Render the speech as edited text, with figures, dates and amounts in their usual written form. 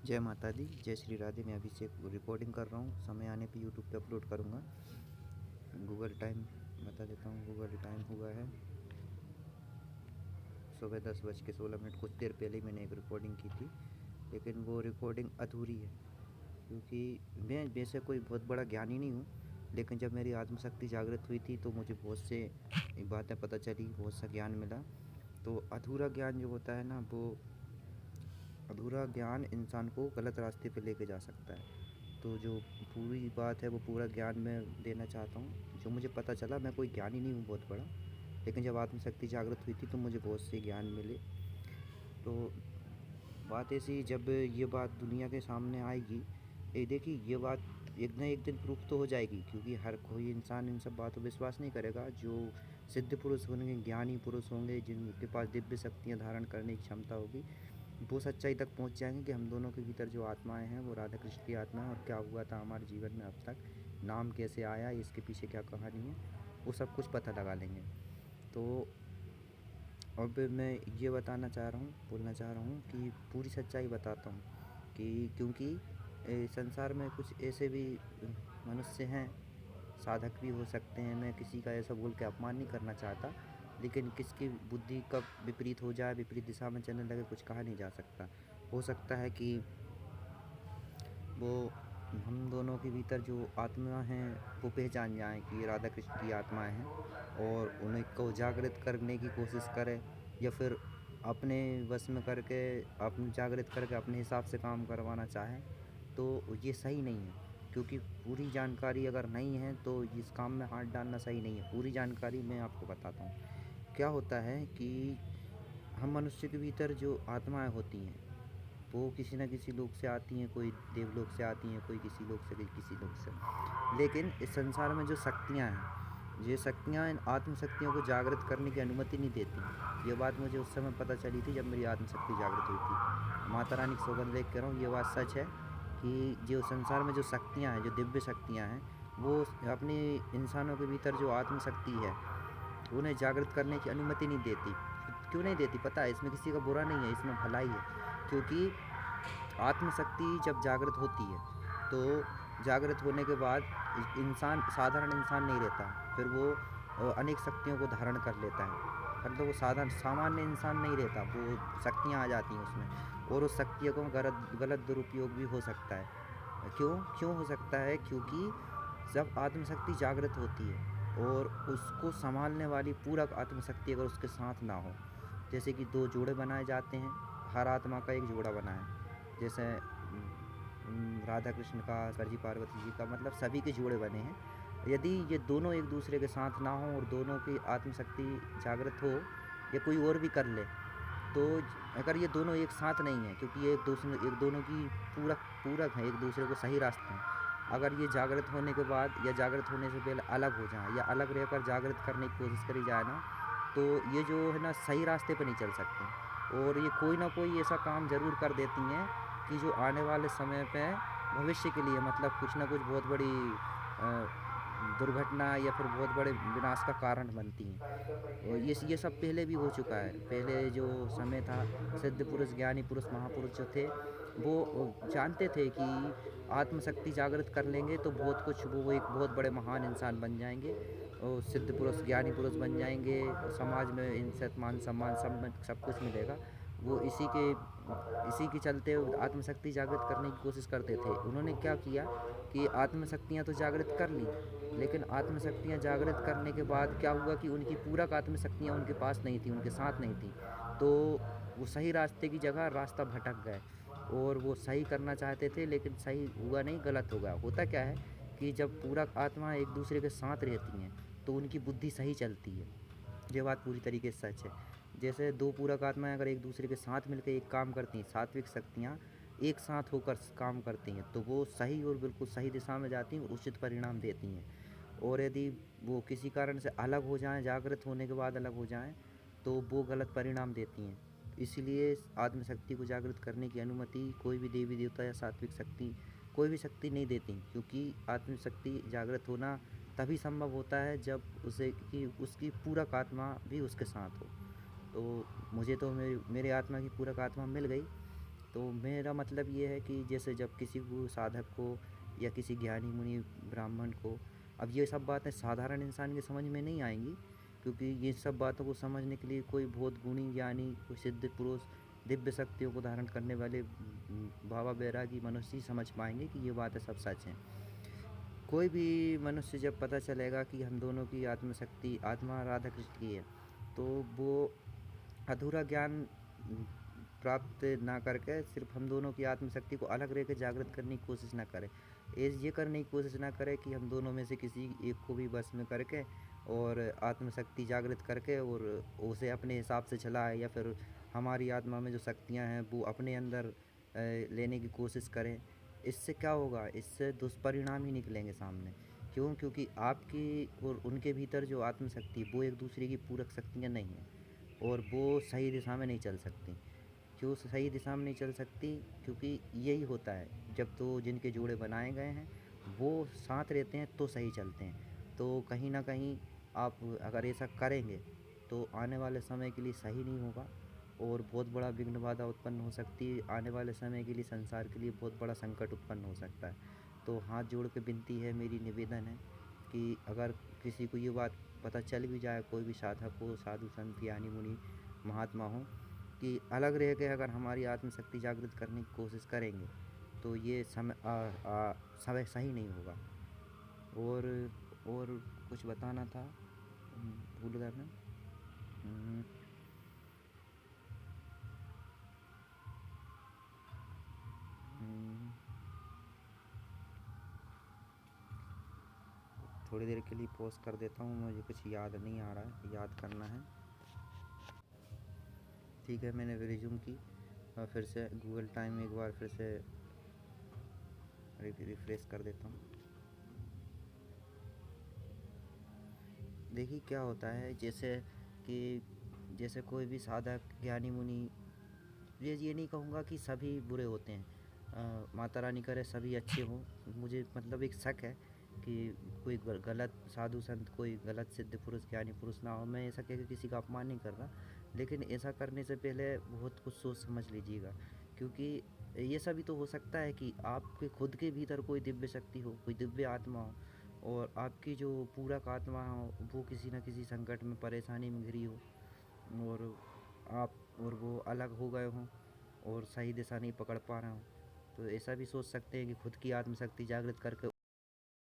जय माता दी, जय श्री राधे। मैं अभी से रिकॉर्डिंग कर रहा हूँ। समय आने पे यूट्यूब पे अपलोड करूँगा। गूगल टाइम बता देता हूँ। गूगल टाइम हुआ है सुबह 10:16। कुछ देर पहले ही मैंने एक रिकॉर्डिंग की थी, लेकिन वो रिकॉर्डिंग अधूरी है, क्योंकि मैं वैसे कोई बहुत बड़ा ज्ञानी नहीं हूँ। लेकिन जब मेरी आत्मशक्ति जागृत हुई थी तो मुझे बहुत से बातें पता चली, बहुत सा ज्ञान मिला। तो अधूरा ज्ञान जो होता है ना, वो अधूरा ज्ञान इंसान को गलत रास्ते पे लेके जा सकता है। तो जो पूरी बात है वो पूरा ज्ञान मैं देना चाहता हूँ। जो मुझे पता चला, मैं कोई ज्ञानी नहीं हूँ बहुत बड़ा, लेकिन जब आत्मशक्ति जागृत हुई थी तो मुझे बहुत से ज्ञान मिले। तो बात ऐसी, जब ये बात दुनिया के सामने आएगी, ये देखिए, ये बात एक ना एक दिन प्रूफ तो हो जाएगी, क्योंकि हर कोई इंसान इन सब बातों पर विश्वास नहीं करेगा। जो सिद्ध पुरुष होंगे, ज्ञानी पुरुष होंगे, जिनके पास दिव्य शक्तियाँ धारण करने की क्षमता होगी, वो सच्चाई तक पहुंच जाएंगे कि हम दोनों के भीतर जो आत्माएं हैं वो राधा कृष्ण की आत्मा है, और क्या हुआ था हमारे जीवन में अब तक, नाम कैसे आया, इसके पीछे क्या कहानी है, वो सब कुछ पता लगा लेंगे। तो अब मैं ये बोलना चाह रहा हूँ कि पूरी सच्चाई बताता हूँ, कि क्योंकि संसार में कुछ ऐसे भी मनुष्य हैं, साधक भी हो सकते हैं। मैं किसी का ऐसा बोल के अपमान नहीं करना चाहता, लेकिन किसकी बुद्धि कब विपरीत हो जाए, विपरीत दिशा में चलने लगे, कुछ कहा नहीं जा सकता। हो सकता है कि वो हम दोनों के भीतर जो आत्मा हैं वो पहचान जाएं कि राधा कृष्ण की आत्माएं हैं, और उन्हें को जागृत करने की कोशिश करें, या फिर अपने वश में करके, अपने जागृत करके अपने हिसाब से काम करवाना चाहें। तो ये सही नहीं है, क्योंकि पूरी जानकारी अगर नहीं है तो इस काम में हाथ डालना सही नहीं है। पूरी जानकारी मैं आपको बताता हूँ। क्या होता है कि हम मनुष्य के भीतर जो आत्माएं होती हैं वो किसी न किसी लोक से आती हैं, कोई देवलोक से आती हैं, कोई किसी लोक से, कोई किसी लोक से। लेकिन इस संसार में जो शक्तियाँ हैं, ये शक्तियाँ इन आत्मशक्तियों को जागृत करने की अनुमति नहीं देती। ये बात मुझे उस समय पता चली थी जब मेरी आत्मशक्ति जागृत हुई थी। माता रानी की सौगंध लेके कह रहा हूँ, ये बात सच है कि जो संसार में जो शक्तियाँ हैं, जो दिव्य शक्तियाँ हैं, वो अपने इंसानों के भीतर जो आत्मशक्ति है उन्हें जागृत करने की अनुमति नहीं देती। क्यों नहीं देती पता है? इसमें किसी का बुरा नहीं है, इसमें भलाई है। क्योंकि आत्मशक्ति जब जागृत होती है तो जागृत होने के बाद इंसान साधारण इंसान नहीं रहता, फिर वो अनेक शक्तियों को धारण कर लेता है। मतलब वो साधारण सामान्य इंसान नहीं रहता, वो शक्तियाँ आ जाती हैं उसमें, और उस शक्तियों को गलत गलत दुरुपयोग भी हो सकता है। क्यों क्यों हो सकता है? क्योंकि जब आत्मशक्ति जागृत होती है और उसको संभालने वाली पूरक आत्मशक्ति अगर उसके साथ ना हो, जैसे कि दो जोड़े बनाए जाते हैं, हर आत्मा का एक जोड़ा बना है। जैसे राधा कृष्ण का, शंकर जी पार्वती जी का, मतलब सभी के जोड़े बने हैं। यदि ये दोनों एक दूसरे के साथ ना हो और दोनों की आत्मशक्ति जागृत हो, या कोई और भी कर ले, तो अगर ये दोनों एक साथ नहीं है, क्योंकि ये एक दोनों की पूरक पूरक हैं, एक दूसरे को सही रास्ते हैं। अगर ये जागृत होने के बाद या जागृत होने से पहले अलग हो जाए, या अलग रहकर जागृत करने की कोशिश करी जाए ना, तो ये जो है ना सही रास्ते पर नहीं चल सकते, और ये कोई ना कोई ऐसा काम ज़रूर कर देती हैं कि जो आने वाले समय पे भविष्य के लिए, मतलब कुछ ना कुछ बहुत बड़ी दुर्घटना या फिर बहुत बड़े विनाश का कारण बनती हैं। और ये सब पहले भी हो चुका है। पहले जो समय था, सिद्ध पुरुष, ज्ञानी पुरुष, महापुरुष जो थे, वो जानते थे कि आत्मशक्ति जागृत कर लेंगे तो बहुत कुछ, वो एक बहुत बड़े महान इंसान बन जाएंगे, और सिद्ध पुरुष, ज्ञानी पुरुष बन जाएंगे, और समाज में इज्जत, मान सम्मान, सब कुछ मिलेगा। वो इसी के चलते आत्मशक्ति जागृत करने की कोशिश करते थे। उन्होंने क्या किया कि आत्मशक्तियाँ तो जागृत कर लीं, लेकिन आत्मशक्तियाँ जागृत करने के बाद क्या हुआ कि उनकी पूरक आत्मशक्तियाँ उनके पास नहीं थी, उनके साथ नहीं थी। तो वो सही रास्ते की जगह रास्ता भटक गए, और वो सही करना चाहते थे लेकिन सही हुआ नहीं, गलत हो गया। होता क्या है कि जब पूरक आत्मा एक दूसरे के साथ रहती हैं तो उनकी बुद्धि सही चलती है। ये बात पूरी तरीके से सच है। जैसे दो पूरक आत्माएं अगर एक दूसरे के साथ मिलकर एक काम करती हैं, सात्विक शक्तियाँ एक साथ होकर काम करती हैं, तो वो सही और बिल्कुल सही दिशा में जाती हैं, उचित परिणाम देती हैं। और यदि वो किसी कारण से अलग हो जाएं, जागृत होने के बाद अलग हो जाएं, तो वो गलत परिणाम देती हैं। इसलिए आत्मशक्ति को जागृत करने की अनुमति कोई भी देवी देवता या सात्विक शक्ति, कोई भी शक्ति नहीं देती, क्योंकि आत्मशक्ति जागृत होना तभी संभव होता है जब उसे कि उसकी पूरक आत्मा भी उसके साथ हो। तो मुझे तो मेरे आत्मा की पूरक आत्मा मिल गई, तो मेरा मतलब ये है कि जैसे जब किसी को साधक को या किसी ज्ञानी मुनि ब्राह्मण को, अब ये सब बातें साधारण इंसान के समझ में नहीं आएंगी, क्योंकि ये सब बातों को समझने के लिए कोई बहुत गुणी ज्ञानी, कोई सिद्ध पुरुष, दिव्य शक्तियों को धारण करने वाले बाबा बैरागी मनुष्य ही समझ पाएंगे कि ये बातें सब सच हैं। कोई भी मनुष्य जब पता चलेगा कि हम दोनों की आत्मशक्ति, आत्मा राधा कृष्ण की है, तो वो अधूरा ज्ञान प्राप्त ना करके सिर्फ हम दोनों की आत्मशक्ति को अलग रह के जागृत करने की कोशिश ना करे, ये करने की कोशिश ना करे कि हम दोनों में से किसी एक को भी बस में करके और आत्मशक्ति जागृत करके और उसे अपने हिसाब से चलाए, या फिर हमारी आत्मा में जो शक्तियाँ हैं वो अपने अंदर लेने की कोशिश करें। इससे क्या होगा, इससे दुष्परिणाम ही निकलेंगे सामने। क्यों? क्योंकि आपकी और उनके भीतर जो आत्मशक्ति, वो एक दूसरे की पूरक शक्तियाँ नहीं हैं, और वो सही दिशा में नहीं चल सकती। क्यों सही दिशा में नहीं चल सकती? क्योंकि यही होता है, जब तो जिनके जोड़े बनाए गए हैं वो साथ रहते हैं तो सही चलते हैं। तो कहीं ना कहीं आप अगर ऐसा करेंगे तो आने वाले समय के लिए सही नहीं होगा, और बहुत बड़ा विघ्न बाधा उत्पन्न हो सकती है। आने वाले समय के लिए, संसार के लिए बहुत बड़ा संकट उत्पन्न हो सकता है। तो हाथ जोड़ के विनती है, मेरी निवेदन है कि अगर किसी को ये बात पता चल भी जाए, कोई भी साधक हो, साधु संत ज्ञानी मुनि महात्मा हो, कि अलग रह के अगर हमारी आत्मशक्ति जागृत करने की कोशिश करेंगे तो ये समय सही नहीं होगा। और और कुछ बताना था, भूल गया मैं। हम्म, हम्म, थोड़ी देर के लिए पॉज कर देता हूँ, मुझे कुछ याद नहीं आ रहा है, याद करना है। ठीक है, मैंने रिज्यूम की और फिर से गूगल टाइम एक बार फिर से रिफ्रेश कर देता हूँ। देखिए क्या होता है, जैसे कि जैसे कोई भी साधक ज्ञानी मुनि, ये नहीं कहूँगा कि सभी बुरे होते हैं, माता रानी करे सभी अच्छे हों। मुझे मतलब एक शक है कि कोई गलत साधु संत, कोई गलत सिद्ध पुरुष ज्ञानी पुरुष ना हो। मैं ऐसा कह के किसी का अपमान नहीं कर रहा, लेकिन ऐसा करने से पहले बहुत कुछ सोच समझ लीजिएगा, क्योंकि ये सभी तो हो सकता है कि आपके खुद के भीतर कोई दिव्य शक्ति हो, कोई दिव्य आत्मा हो, और आपकी जो पूरक आत्मा हो वो किसी न किसी संकट में, परेशानी में घिरी हो, और आप और वो अलग हो गए हों और सही दिशा नहीं पकड़ पा रहे हों। तो ऐसा भी सोच सकते हैं कि खुद की आत्मशक्ति जागृत करके